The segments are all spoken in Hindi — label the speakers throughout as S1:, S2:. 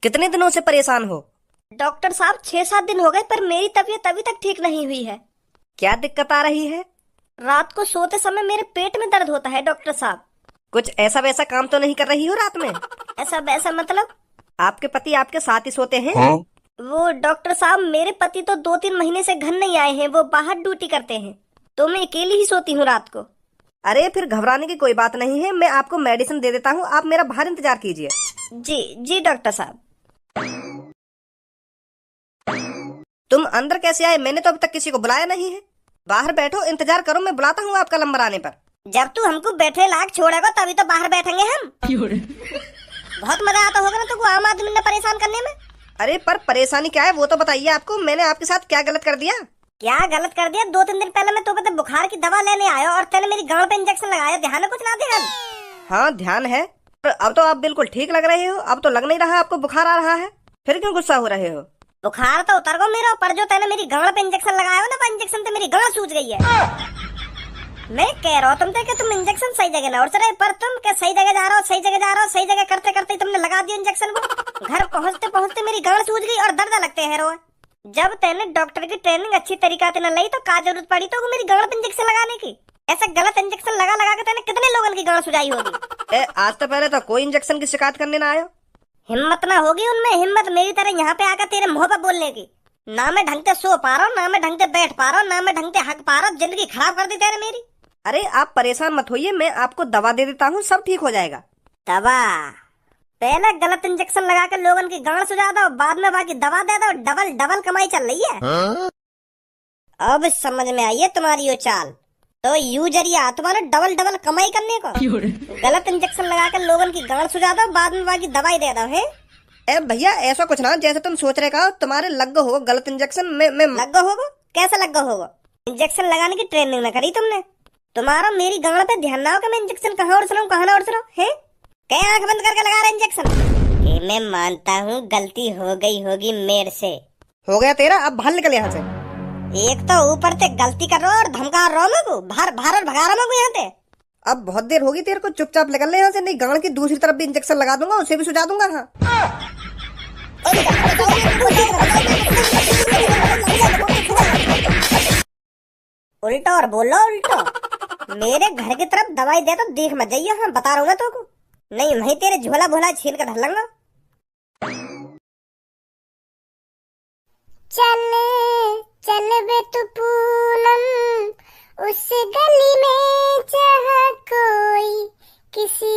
S1: कितने दिनों से परेशान हो?
S2: डॉक्टर साहब 6-7 दिन हो गए पर मेरी तबीयत अभी तक ठीक नहीं हुई है।
S1: क्या दिक्कत आ रही है?
S2: रात को सोते समय मेरे पेट में दर्द होता है डॉक्टर साहब।
S1: कुछ ऐसा वैसा काम तो नहीं कर रही हो रात में?
S2: ऐसा वैसा मतलब?
S1: आपके पति आपके साथ ही सोते हैं?
S3: हाँ?
S2: वो डॉक्टर साहब मेरे पति तो 2-3 महीने से घर नहीं आए हैं, वो बाहर ड्यूटी करते हैं तो मैं अकेली ही सोती हूँ रात को।
S1: अरे फिर घबराने की कोई बात नहीं है, मैं आपको मेडिसिन दे देता हूँ, आप मेरा बाहर इंतजार कीजिए।
S2: जी जी डॉक्टर साहब।
S1: तुम अंदर कैसे आए? मैंने तो अभी तक किसी को बुलाया नहीं है। बाहर बैठो, इंतजार करो, मैं बुलाता हूँ आपका नंबर आने पर।
S2: जब तू हमको बैठे लायक छोड़ेगा तभी तो बाहर बैठेंगे हम। बहुत मजा आता होगा ना तुमको आम आदमी ने परेशान करने में।
S1: अरे पर परेशानी क्या है वो तो बताइए, आपको मैंने आपके साथ क्या गलत कर दिया?
S2: क्या गलत कर दिया? 2-3 दिन पहले मैं तो पता बुखार की दवा लेने आया और तेने मेरी गांड पे इंजेक्शन लगाया, ध्यान है कुछ ना ध्यान?
S1: हाँ ध्यान है, पर अब तो आप बिल्कुल ठीक लग रहे हो, अब तो लग नहीं रहा आपको बुखार आ रहा है। फिर क्यों गुस्सा हो रहे हो?
S2: बुखार तो उतर गो मेरा, पर जो तेने मेरी गांड पे इंजेक्शन लगाया हो ना, वो इंजेक्शन से मेरी गांड सूज गई है। मैं कह रहा हूँ तुमसे कि तुम इंजेक्शन सही जगह ना और पर तुम क्या सही जगह जा रहे हो, सही जगह जा रहे हो, सही जगह करते करते तुमने लगा दिया इंजेक्शन को। घर पहुँचते पहुँचते मेरी गांड सूज गई और दर्द लगते हैं रोज। जब तेने डॉक्टर की ट्रेनिंग अच्छी तरीका से न ली तो क्या जरूरत पड़ी तो मेरी गांड पे इंजेक्शन लगाने की? ऐसा गलत इंजेक्शन लगा लगा के तेने कितने लोगों की गांड सुझाई होगी।
S1: आज तो पहले तो कोई इंजेक्शन की शिकायत करने ना आयो।
S2: हिम्मत ना होगी उनमें, हिम्मत मेरी तरह यहाँ पे आकर तेरे मुंह पर बोलने की। ना मैं ढंग से सो पा रहा हूँ, ना मैं ढंग से बैठ पा रहा हूँ, ना मैं ढंग से हक पा रहा हूँ, जिंदगी खराब कर दी तेरे मेरी।
S1: अरे आप परेशान मत होइए, मैं आपको दवा दे देता हूँ, सब ठीक हो जाएगा।
S2: दवा? पहले गलत इंजेक्शन लगा कर लोगन की गांड सुझा दो, बाद में बाकी दवा दे दो, डबल डबल कमाई चल रही है।
S3: हाँ?
S2: अब समझ में आई है तुम्हारी ये चाल। तो यू जरिया तुम्हारा डबल डबल कमाई करने को। गलत इंजेक्शन लगा कर लोगन की गांड सुझा दो, बाद में बाकी दवाई दे दो है।
S1: ए भैया ऐसा कुछ ना, जैसे तुम सोच रहे का तुम्हारे लग होगा गलत इंजेक्शन। मैं
S2: लग होगा? कैसे लग होगा? इंजेक्शन लगाने की ट्रेनिंग ना करी तुमने? तुम्हारा मेरी गांड पे ध्यान ना हो कि मैं इंजेक्शन कहाँ उड़ रहा हूँ, कहाँ ना उड़ रहा हूँ है? क्या आंख बंद करके लगा रहा इंजेक्शन? मैं मानता हूँ गलती हो गई होगी मेरे से।
S1: हो गया तेरा, अब बाहर निकल यहाँ से।
S2: एक तो ऊपर से गलती कर रहा हो और धमका रहा हूँ मैं बाहर बाहर और भगा रहा हूँ यहाँ से।
S1: अब बहुत देर होगी तेरे को, चुपचाप निकल ले यहाँ से, नहीं गांड की दूसरी तरफ भी इंजेक्शन लगा दूंगा, उसे भी सुझा दूंगा। हाँ
S2: उल्टा और बोलो उल्टा। मेरे घर की तरफ दवाई दे तो देख मत जाइए, हाँ बता रहा हूँ मैं तो को। नहीं वही तेरे झोला भोला छील कर धर लूंगा।
S4: चल चल बे तू पूनम, उस गली में जहाँ कोई किसी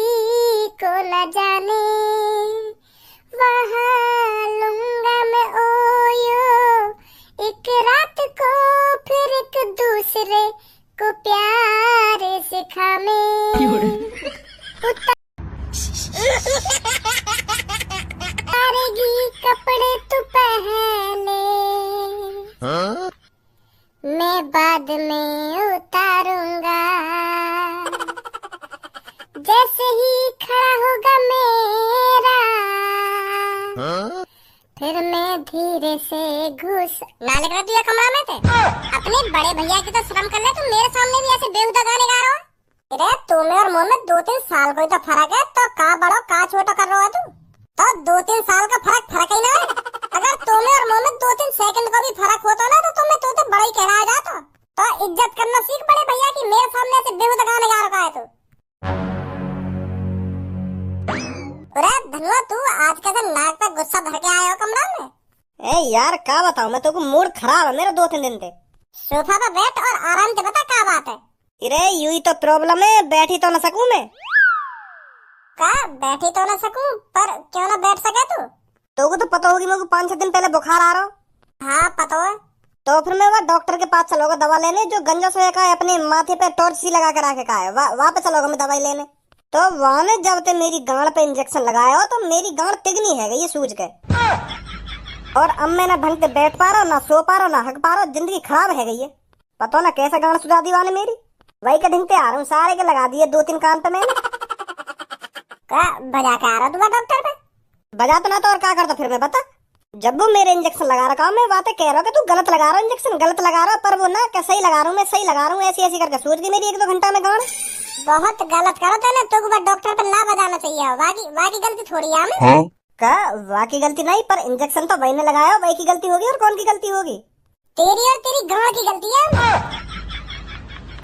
S4: को न जाने, वहाँ लूंगा मैं ओयो एक रात को, फिर एक दूसरे को प्यार सिखाने। उतारेगी कपड़े तू पहने,
S3: हाँ?
S4: मैं बाद में उतारूंगा, जैसे ही खड़ा होगा मेरा,
S3: हाँ?
S4: फिर मैं धीरे से घुस नाले कर दिया कमरा में थे। अपने बड़े भैया की तो शर्म कर ले, तुम मेरे सामने भी ऐसे बेहुदा गाने गा रहे हो। अरे तुम्हें और मोहम्मद 2-3 साल कोई तो फर्क है, तो का बड़ो का छोटा कर रहा है तू? तो 2-3 साल का फर्क ही ना है। अगर तुम्हें और मोहम्मद 2-3 सेकंड का भी फर्क होता ना तो तुम्हें तो बड़ा ही कहलाया जाता। तो इज्जत करना सीख बड़े भैया की, मेरे सामने ऐसे बेहुदा गाने गा रखा है तू। अरे धनुआ तू आज कैसे नाक पे गुस्सा भर के आया हो कमरा में?
S2: ए यार क्या बताऊँ मैं तो को, मूड खराब है मेरा 2-3 दिन से।
S4: सोफा पर बैठ और आराम से बता क्या बात है।
S2: अरे यू ही तो प्रॉब्लम है, बैठी तो न सकूं मैं।
S4: का बैठी तो न सकूं, पर क्यों ना बैठ सके तू?
S2: तो को तो पता होगी मेरे को 5-6 दिन पहले बुखार आ रहा हूँ।
S4: हाँ पता है।
S2: तो फिर मैं वहाँ डॉक्टर के पास चलोगा दवा लेने, जो गंजा सोया का है अपने माथे पे टॉर्च सी लगा के रखे का है, वहाँ पे चलोगा मैं दवाई लेने। तो वहाँ ने जब ते मेरी गांड पे इंजेक्शन लगाया हो तो मेरी गांड तिगनी है ये सूझ के। और अब मैं ना ढंग से बैठ पा रहा हूँ, ना सो पा रहा हूँ, ना हक पा रहा हूँ, जिंदगी खराब है ये। पता ना कैसा गांड सुझा दी वाने मेरी। वही के ढंग से आ रहा हूँ, सारे के लगा दिए 2-3 कान पे मैंने।
S4: का बजा के आ रहा तू डॉक्टर पे?
S2: बजा तो ना तो और क्या करता फिर मैं बता। जब वो मेरे इंजेक्शन लगा रखा हूँ, मैं बातें कह रहा हूँ कि तू गलत लगा रहा है इंजेक्शन, गलत लगा रहा है, पर वो ना क्या सही लगा रहा हूँ, मैं सही लगा रहा हूँ, ऐसी ऐसी करके सूझ गई मेरी 1-2 घंटा में गांड।
S4: बहुत गलत करो तो ना, तो डॉक्टर पे ना बजाना चाहिए, वाकी गलती थोड़ी है हमें।
S3: हाँ?
S2: का वाकई गलती नहीं, पर इंजेक्शन तो वही ने लगाया, वही की गलती होगी और कौन की गलती होगी?
S4: तेरी और तेरी गांव की गलती है।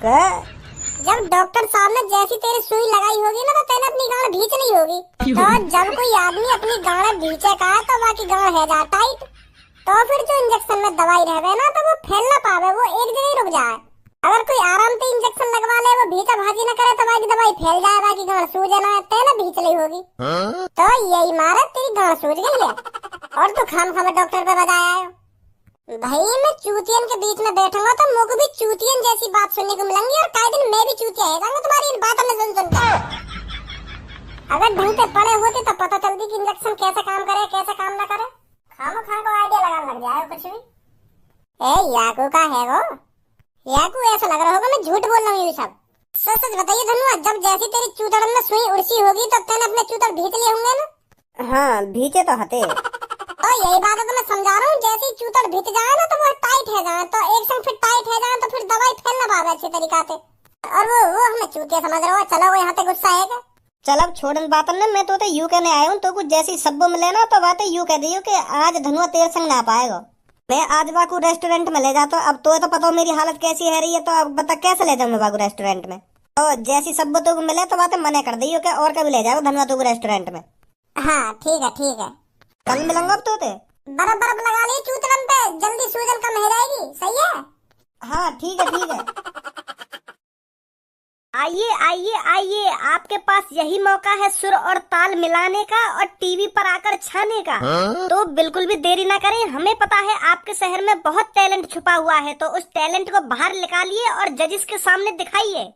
S2: का
S4: जब डॉक्टर साहब ने जैसी तेरी सुई लगाई होगी ना तो तेने अपनी गांड भींच ली होगी। तो जब कोई आदमी अपनी गांड भींचे का तो बाकी गांड है जा टाइट, तो फिर जो इंजेक्शन में दवाई रहे ना तो वो फैल ना पावे, वो एक जगह ही रुक जाए। अगर कोई आराम से इंजेक्शन लगवा ले, वो भीचा भाजी न करे तो बाकी दवाई फैल जाए, बाकी गांड सूजे ना, तेने भींच ली होगी। तो यही मारा तेरी गांड सूज गई है और तू खाम खाम डॉक्टर पे बताया है। भाई मैं चूतियन के बीच में बैठूंगा तो मुझे भी चूतियन जैसी बात सुनने को मिलेंगी और कई दिन मैं भी चूतिया है जाऊंगा तुम्हारी इन बातों में सुन कर। अगर ढंग से पढ़े होते तो पता चलती कि इंजेक्शन कैसे काम करे कैसे काम ना करे। खामो खा को आइडिया लगाने लग जाए कुछ भी। ए याकू का है वो? याकू ऐसा लग रहा होगा मैं झूठ बोल रहा हूँ ये सब। सच सच बताइए धनुआ, जब जैसी तेरी चूतड़ में सुई उड़सी होगी तो तेने अपने चूतड़ भींच लिए होंगे ना?
S2: हाँ भीचे तो हते।
S4: तो यही बात है तो मैं समझा रहा हूँ, जैसे ही चूतड़ भीत जाए ना तो वो टाइट है जाए, तो एक संग फिर टाइट है जाए तो फिर दवाई फैल ना पावे अच्छे तरीका से। और वो हमें चूतिया समझ रहे हो? चलो वो यहाँ पे गुस्सा है क्या?
S2: चल अब छोड़न बातन ने, मैं तो यू कहने आया हूँ, तो कुछ जैसी सब्बो मिले ना तो बातें यू कह दी कि आज धनुआ तेरे संग ना पाएगा। मैं आज बाकू रेस्टोरेंट में ले जाता हूँ। अब तो पता हो मेरी हालत कैसी है रही है, तो अब बता कैसे ले जाऊँ मैं बाकू रेस्टोरेंट में? तो जैसी सब्बो तो मिले तो बातें मना कर दी कि और कभी ले जाओ धनुआ तो रेस्टोरेंट में।
S4: हाँ ठीक है ठीक है,
S2: कल मिलूंगा अब तो
S4: बर्फ बर्फ लगा ली चूतड़न पे, जल्दी सूजन कम हो जाएगी। सही है?
S2: हाँ ठीक है ठीक है।
S1: आइए आइए आइए, आपके पास यही मौका है सुर और ताल मिलाने का और टीवी पर आकर छाने का। तो बिल्कुल भी देरी ना करें। हमें पता है आपके शहर में बहुत टैलेंट छुपा हुआ है, तो उस टैलेंट को बाहर निकालिए और जजिस के सामने दिखाइए,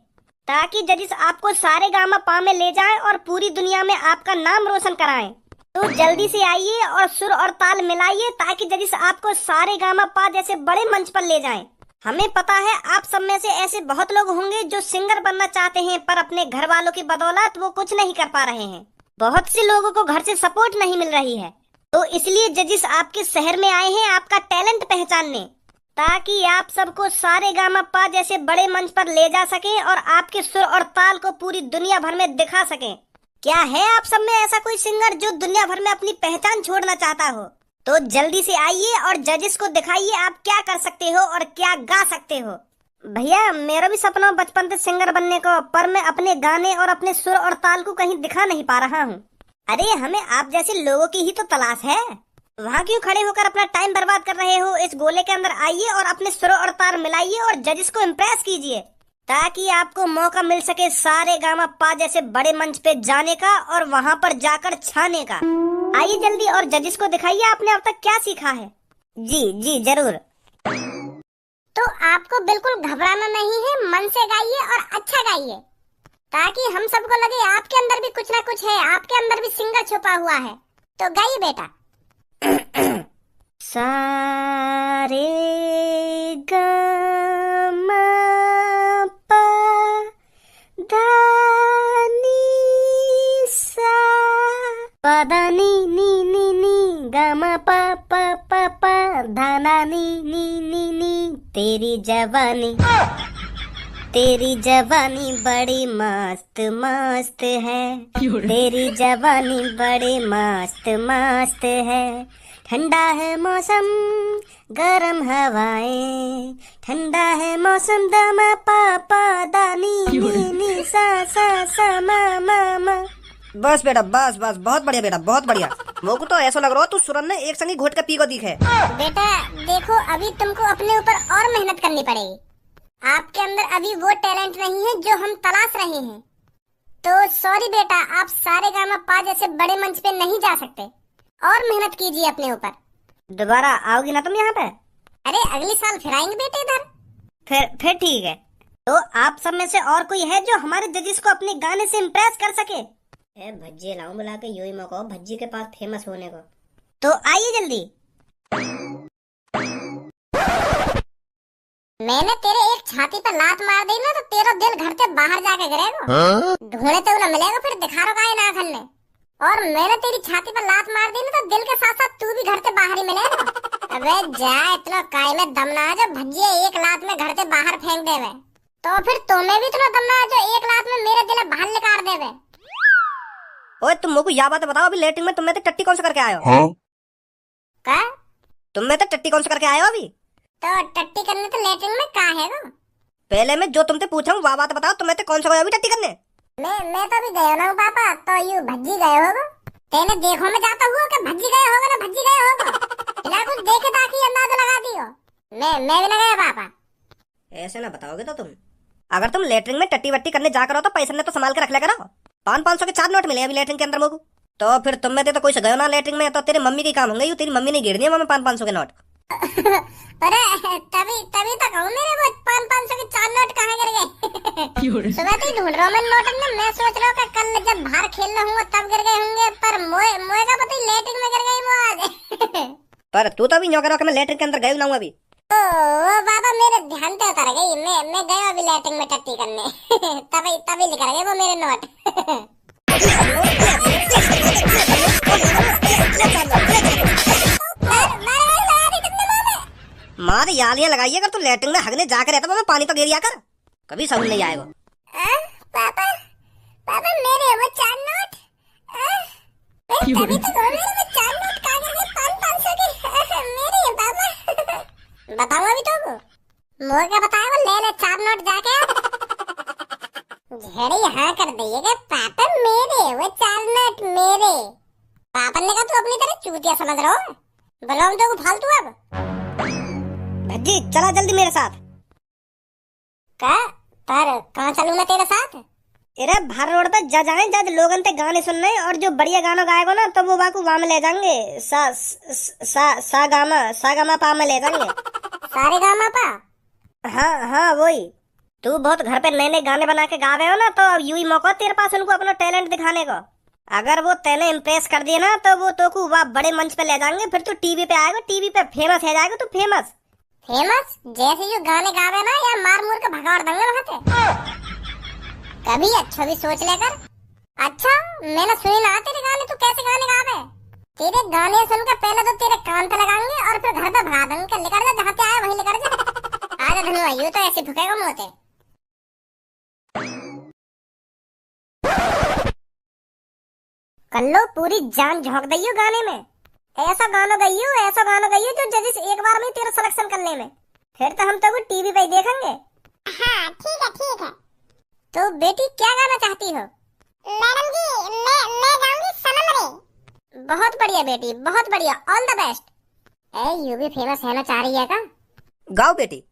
S1: ताकि जजिस आपको सारे गामा पा में ले जाएं और पूरी दुनिया में आपका नाम रोशन कराएं। तो जल्दी से आइए और सुर और ताल मिलाइए, ताकि जजिस आपको सारे गामा पा जैसे बड़े मंच पर ले जाएं। हमें पता है आप सब में से ऐसे बहुत लोग होंगे जो सिंगर बनना चाहते हैं, पर अपने घर वालों की बदौलत वो कुछ नहीं कर पा रहे हैं। बहुत से लोगों को घर से सपोर्ट नहीं मिल रही है, तो इसलिए जजिस आपके शहर में आए हैं आपका टैलेंट पहचानने, ताकि आप सबको सारे गामा पा जैसे बड़े मंच पर ले जा सके और आपके सुर और ताल को पूरी दुनिया भर में दिखा सके। क्या है आप सब में ऐसा कोई सिंगर जो दुनिया भर में अपनी पहचान छोड़ना चाहता हो? तो जल्दी से आइए और जजिस को दिखाइए आप क्या कर सकते हो और क्या गा सकते हो। भैया मेरा भी सपना बचपन से सिंगर बनने को, पर मैं अपने गाने और अपने सुर और ताल को कहीं दिखा नहीं पा रहा हूँ। अरे हमें आप जैसे लोगों की ही तो तलाश है। वहाँ क्यों खड़े होकर अपना टाइम बर्बाद कर रहे हो? इस गोले के अंदर आइए और अपने सुर और ताल मिलाइए और जजिस को इम्प्रेस कीजिए, ताकि आपको मौका मिल सके सारे गामा पा जैसे बड़े मंच पे जाने का और वहाँ पर जाकर छाने का। आइए जल्दी और जजिस को दिखाइए आपने अब तक क्या सीखा है। जी जी जरूर।
S4: तो आपको बिल्कुल घबराना नहीं है, मन से गाइए और अच्छा गाइए, ताकि हम सबको लगे आपके अंदर भी कुछ ना कुछ है, आपके अंदर भी सिंगर छुपा हुआ है। तो गाइए बेटा।
S1: सारे गामा पा धा नी सा पा धा नी नी नी नी गामा पा पा पा पा धा ना नी नी नी नी। तेरी जवानी बड़ी मस्त मस्त है, तेरी जवानी बड़ी मस्त मस्त है। ठंडा है मौसम गरम हवाएं, ठंडा है मौसम दामा पापा दानी नी नी सा सा सा मा मा मा।
S2: बस बेटा बस बस, बहुत बढ़िया बेटा बहुत बढ़िया। मोको तो ऐसा लग रहा हो तू सुरन ने एक संगी घोट का पी को दिखे।
S4: बेटा देखो, अभी तुमको अपने ऊपर और मेहनत करनी पड़ेगी। आपके अंदर अभी वो टैलेंट नहीं है जो हम तलाश रहे हैं। तो सॉरी बेटा, आप सारे गामा पा जैसे बड़े मंच पे नहीं जा सकते, और मेहनत कीजिए अपने ऊपर।
S1: दोबारा आओगी ना तुम यहाँ पे?
S4: अरे अगले साल फिर आएंगे बेटे इधर।
S1: फिर ठीक है। तो आप सब में से और कोई है जो हमारे जजिस को अपने गाने से इम्प्रेस कर सके? भज्जी लाऊं बुला के, यही मौका हो भज्जी के पास फेमस होने को। तो आइए जल्दी।
S4: मैंने तेरे एक छाती पर लात मार दी ना तो तेरा दिल घर से बाहर जाके गिरेगा। ढूंढे तो ना मिलेगा, फिर दिखा रहा है ना खन्ने। और मैंने तेरी छाती पर लात मार दी ना तो दिल के साथ साथ तू भी घर से बाहर ही मिलेगा। अबे जा, इतना काय में दम ना जो भज्जिए एक लात में घर से बाहर फेंक देवे, तो फिर तुम्हें भी इतना दम ना जो एक लात में मेरे दिल बाहर निकाल देवे।
S2: ओए तुम मुझको यह बात बताओ, अभी लेटरिन में तुम में टट्टी कौन सा करके आए हो?
S4: का
S2: तुम में टट्टी कौन सा करके आए हो अभी?
S4: तो टट्टी करने तो लेटरिन में का है वो?
S2: पहले मैं जो तुमसे पूछा हूँ वह बात बताओ, तुम में कौन सा गए अभी टट्टी करने?
S4: मैं तो अभी गया ना हूँ पापा, तो यू भज्जी गए होगा। तेने देखो में जाता हुआ कि भज्जी गए होगा ना भज्जी गए होगा। बिना कुछ देखे ताकि अंदाजा लगा दियो। मैं भी ना गया पापा।
S2: ऐसे ना बताओगे तो तुम, अगर तुम लेटरिन में टट्टी वट्टी करने जा करो तो पैसे ने तो संभाल के रख लिया करो। 500 के 4 नोट मिले अभी लेटरिन के अंदर मुझको। तो फिर तुम में तो कोई से गयो ना लेटरिन में, तो तेरी मम्मी की काम होंगे, तेरी मम्मी ने गिर दिया मैं 500 के नोट।
S4: अरे तभी तो कहूँ मेरे वो 500 के 4 नोट कहाँ गिर गए। सुबह तो ढूंढ रहा हूँ मैं नोट में, मैं सोच रहा हूँ कि कल जब बाहर खेल रहा हूँ तब गिर गए होंगे, पर मोए का पता ही लेटरिन में गिर गई वो आज।
S2: पर तू तो अभी न्यों करो कि मैं लेटरिन के अंदर गई ना हूँ अभी।
S4: ओ बाबा मेरे ध्यान पे उतर गई, मैं गया अभी लेटरिन में टट्टी करने। तभी निकल गए वो मेरे नोट।
S2: मार यालियां लगाई, अगर तू लेटरिन में हगने जाकर रहता मैं पानी तो गिरिया कर, कभी समझ नहीं आएगा।
S4: पापा मेरे वो 4 नोट, तभी तो कहूँ मेरे वो 4 नोट कहाँ गिर गए 500 के मेरे पापा। बताऊँ अभी तो मोर क्या बताया वो ले 4 नोट जाके झेड़े यहाँ कर दिए कि पापा मेरे वो 4 नोट मेरे। पापा ने कहा तू अपनी तरह चूतिया समझ रहा हो, बोलो तो फालतू। अब
S2: भज्जी चला जल्दी मेरे साथ।
S4: का पर कहाँ चलूँ मैं तेरे साथ?
S2: अरे बाहर रोड पे जा जाए, जज लोगन ते गाने सुनने, और जो बढ़िया गाना गाएगा ना तो वो बाकू वहाँ में ले जाएंगे। सा गामा पा में ले जाएंगे।
S4: सारे गामा पा?
S2: हाँ वही। तू बहुत घर पे नए नए गाने बना के गा रहे हो ना, तो अब यू ही मौका तेरे पास उनको अपना टैलेंट दिखाने को। अगर वो तेने इम्प्रेस कर दिए ना तो वो तो को बड़े मंच पे ले जाएंगे, फिर तू टीवी पे आएगा, टीवी पे फेमस है जाएगा। तू फेमस
S4: जैसे जो गाने गावे ना या मार मुर के भगाड़ देंगे वहाँ से। कभी अच्छा भी सोच लेकर। अच्छा मैंने सुनी ना तेरे गाने, तू कैसे गाने गावे? तेरे गाने सुनकर पहले तो तेरे कान पे लगाएंगे और फिर घर पे भगा देंगे। निकल जा जहाँ से आया वहीं निकल जा। आजा धनुआ यूं तो ऐसे भुकेगा मोते।
S1: कल्लो पूरी जान झोंक दइयो गाने में। ऐसा गाना गइयो जो जजेस एक बार में तेरा सिलेक्शन कर ले में। फिर तो हम तो टीवी पे ही देखेंगे।
S4: हाँ ठीक है।
S1: तो बेटी क्या गाना चाहती हो?
S4: मैडम जी मैं गाऊंगी सनम रे।
S1: बहुत बढ़िया बेटी, बहुत बढ़िया, all the best.
S4: A you भी फेमस होना चाह रही है का?
S2: गाओ बेटी।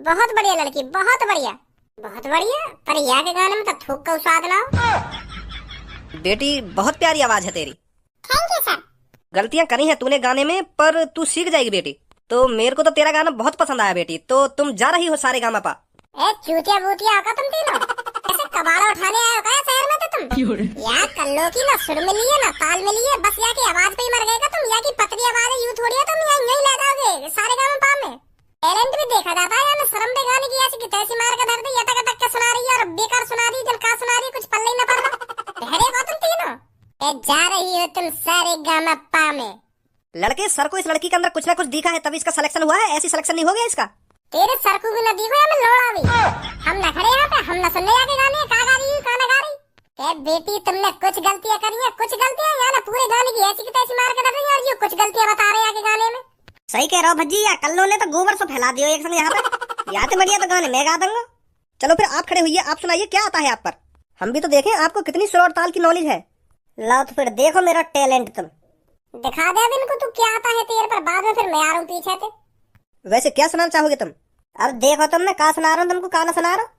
S1: बहुत बढ़िया लड़की, बहुत बढ़िया। पर यहाँ के गाने में तो थूक का स्वाद ना हो।
S2: बेटी बहुत प्यारी आवाज है तेरी।
S4: Thank you sir.
S2: गलतियां करी हैं तूने गाने में, पर तू सीख जाएगी बेटी। तो मेरे को तो तेरा गाना बहुत पसंद आया बेटी। तो तुम जा रही हो सारे गामा पा?
S1: ए चूतिया बूतिया का तुम तीनों ऐसे कबाड़ा उठाने आए हो क्या शहर में? तो तुम यहाँ कल्लो की ना सुर मिली है ना ताल मिली है, बस यहाँ की आवाज पे ही मर गए तुम। यहाँ की पतली आवाज है, यूं थोड़ी है तुम यहाँ यही ले जाओगे सारे गामा पा में। टैलेंट भी देखा जाता है या शर्म पे गाने की ऐसी की तैसी मार के धर दी, यटक अटक के सुना रही है और बेकार सुना रही, जल का सुना रही, कुछ पल्ले ही न पड़ रहा। ठहरे हो तुम तीनों? जा रही हो तुम सारे गामा पा में।
S2: लड़के सर को इस लड़की के अंदर कुछ ना कुछ दिखा है तभी इसका सिलेक्शन हुआ है, ऐसी सिलेक्शन नहीं हो गया इसका।
S1: तेरे सर को भी न दिखो या मैं लोड़ा भी। हम न खड़े यहाँ पे, हम न सुनने जाके गाने का गा रही का न गा रही। बेटी तुमने कुछ गलतियां करी है, कुछ गलतियां या ना पूरे गाने की ऐसी की तैसी मार के धर रही है, और ये कुछ गलतियां बता रहे हैं आगे गाने में। सही कह रहा हो भज्जी, या कल्लो ने तो गोबर से फैला दियो एक संग यहाँ पे। या तो बढ़िया तो गाने मैं गा दूंगा।
S2: चलो फिर आप खड़े हुई, आप सुनाइए क्या आता है आप पर, हम भी तो देखें आपको कितनी सुर और ताल की नॉलेज है।
S1: लो तो फिर देखो मेरा टैलेंट तुम।
S4: दिखा दे अब इनको तू क्या आता है तेरे पर, बाद में फिर मैं आ रहा हूँ पीछे से।
S2: वैसे क्या सुनाना चाहोगे तुम? अब देखो तुम, मैं कहा सुना रहा हूँ तुमको, कहा ना सुना रहा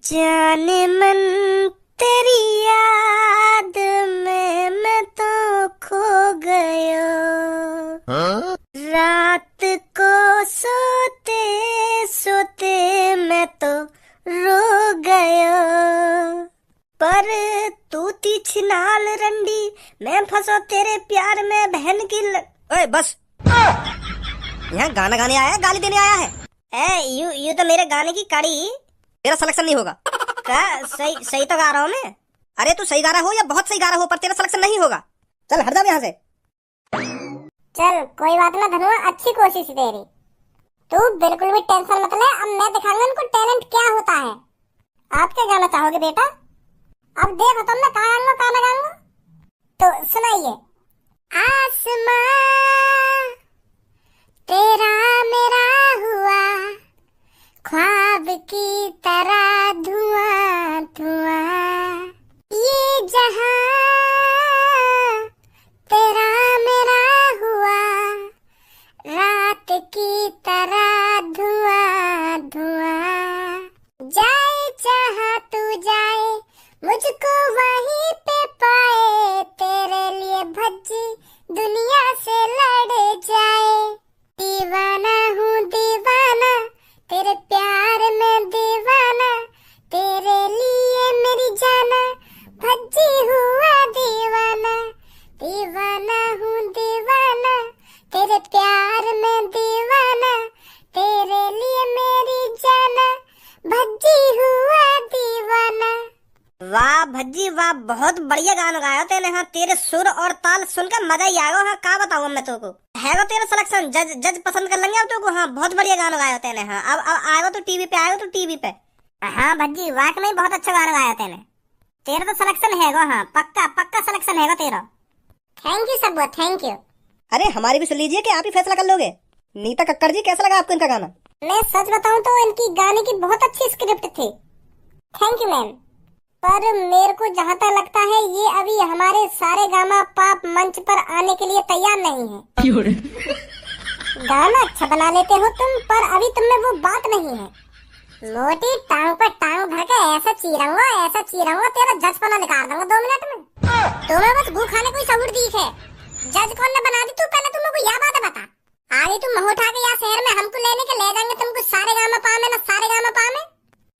S1: जाने मन तेरी याद में मैं तो खो गया, रात को सोते सोते मैं तो रो गया, पर तू थी छिनाल रंडी, मैं फंसो तेरे प्यार में बहन की
S2: ओए बस, यहाँ गाना गाने आया है, गाली देने आया है?
S1: यू तो मेरे गाने की कड़ी।
S2: तेरा सिलेक्शन नहीं होगा।
S1: क्या सही तो गा रहा हूँ मैं।
S2: अरे तू सही गा रहा हो या बहुत सही गा रहा हो, पर तेरा सिलेक्शन नहीं होगा। चल हट जा यहाँ से।
S4: चल कोई बात ना धनुआ, अच्छी कोशिश तेरी, तू बिल्कुल भी टेंशन मत ले। अब मैं दिखाऊंगा इनको टैलेंट क्या होता है। आप क्या गाना चाहोगे बेटा? अब देखो तुम, मैं कहाँ गाऊंगा कहाँ ना गाऊंगा, तो सुनाइए। आसमां तेरा मेरा हुआ, ख्वाब की तरह धुआं धुआं, ये जहां तेरा मेरा हुआ, रात की तरह धुआं धुआं, जाए जहां तू जाए मुझको वहीं पे पाए, तेरे लिए भज्जी दुनिया से लड़ जाए, दीवाना हूँ दीवाना तेरे प्यार में दीवाना, तेरे लिए मेरी जाना भज्जी हुआ दीवाना, दीवाना हूँ दीवाना तेरे प्यार में दीवाना, तेरे लिए मेरी जाना भज्जी हुआ दीवाना।
S1: वाह भज्जी वाह, बहुत बढ़िया गाना गाया तेने। हाँ तेरे सुर और ताल सुनकर मजा ही आएगा। हाँ क्या बताऊँ मैं तुमको, है वो तेरा सिलेक्शन, जज पसंद कर लेंगे अब तुमको। हाँ बहुत बढ़िया गाना गाया तेने। हाँ अब आएगा तो टीवी पे, आएगा तो टीवी पे। हाँ भज्जी वाकई बहुत अच्छा गाना गाया तेने, तेरा तो सिलेक्शन है। हाँ पक्का पक्का सिलेक्शन है तेरा।
S4: थैंक यू सब, थैंक यू।
S2: अरे हमारी भी सुन लीजिए कि आप ही फैसला कर लोगे। नीता कक्कड़ जी, कैसा लगा आपको इनका गाना?
S4: मैं सच बताऊं तो इनकी गाने की बहुत अच्छी स्क्रिप्ट थी। Thank you ma'am. पर मेरे को जहाँ तक लगता है ये अभी हमारे सारे गामा पाप मंच पर आने के लिए तैयार नहीं है। गाना अच्छा बना लेते हो तुम, पर अभी तुम में वो बात नहीं है। मोटी टांग पर टांग भर के ऐसा चीरूंगा तेरा जजपना निकाल दूंगा 2 मिनट में। तुम्हें बस भूख खाने कोई सबूत दी है। जज कौन ने बना दी तू, पहले तुम को यह बात बता। आगे तुम मह उठा के यहाँ शहर में हमको लेने के ले जाएंगे तुमको सारे गामा पा में ना सारे गामा पा में।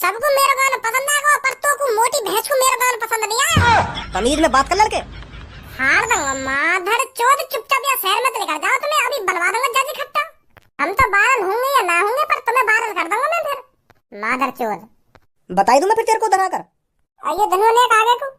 S4: सबको मेरा गाना पसंद आएगा, पर तो को मोटी भैंस को मेरा गाना पसंद नहीं आया।
S2: तमीज में बात कर लड़के।
S4: हार दूंगा माधर चौथ, चुपचाप यहाँ शहर में तो निकल जाओ, तुम्हें अभी बनवा दूंगा जज इकट्ठा। हम तो बारल होंगे या ना होंगे, पर तुम्हें बारल कर दूंगा मैं फिर। माधर चौथ
S2: बताई दूं मैं फिर तेरे को धरा कर।
S4: आइए धनु ने आगे को।